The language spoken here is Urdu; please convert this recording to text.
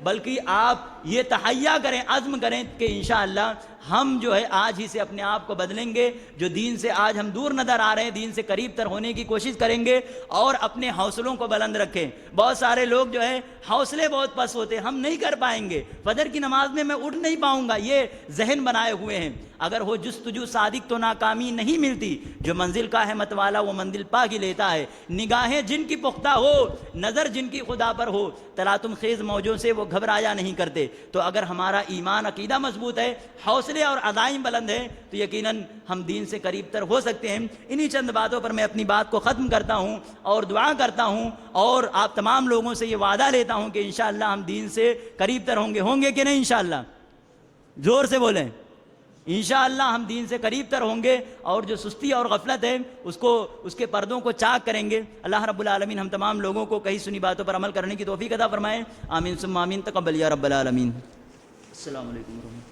بلکہ آپ یہ تحیہ کریں، عزم کریں کہ انشاءاللہ ہم جو ہے آج ہی سے اپنے آپ کو بدلیں گے، جو دین سے آج ہم دور نظر آ رہے ہیں دین سے قریب تر ہونے کی کوشش کریں گے، اور اپنے حوصلوں کو بلند رکھیں۔ بہت سارے لوگ جو ہے حوصلے بہت پست ہوتے ہیں، ہم نہیں کر پائیں گے، فجر کی نماز میں اٹھ نہیں پاؤں گا، یہ ذہن بنائے ہوئے ہیں۔ اگر ہو جستجو صادق تو ناکامی نہیں ملتی، جو منزل کا ہے متوالا وہ منزل پا ہی لیتا ہے۔ نگاہیں جن کی پختہ ہو، نظر جن کی خدا پر ہو، تلاطم خیز موجوں سے وہ گھبرایا نہیں کرتے۔ تو اگر ہمارا ایمان عقیدہ مضبوط ہے، حوصلے اور عزائم بلند ہیں، تو یقیناً ہم دین سے قریب تر ہو سکتے ہیں۔ انہی چند باتوں پر میں اپنی بات کو ختم کرتا ہوں اور دعا کرتا ہوں، اور آپ تمام لوگوں سے یہ وعدہ لیتا ہوں کہ انشاءاللہ ہم دین سے قریب تر ہوں گے کہ نہیں انشاءاللہ؟ زور سے بولیں، انشاءاللہ ہم دین سے قریب تر ہوں گے، اور جو سستی اور غفلت ہے اس کے پردوں کو چاک کریں گے۔ اللہ رب العالمین ہم تمام لوگوں کو کہی سنی باتوں پر عمل کرنے کی توفیق عطا فرمائے۔ آمین ثم آمین، تقبل یا رب العالمین۔ السلام علیکم ورحمۃ اللہ۔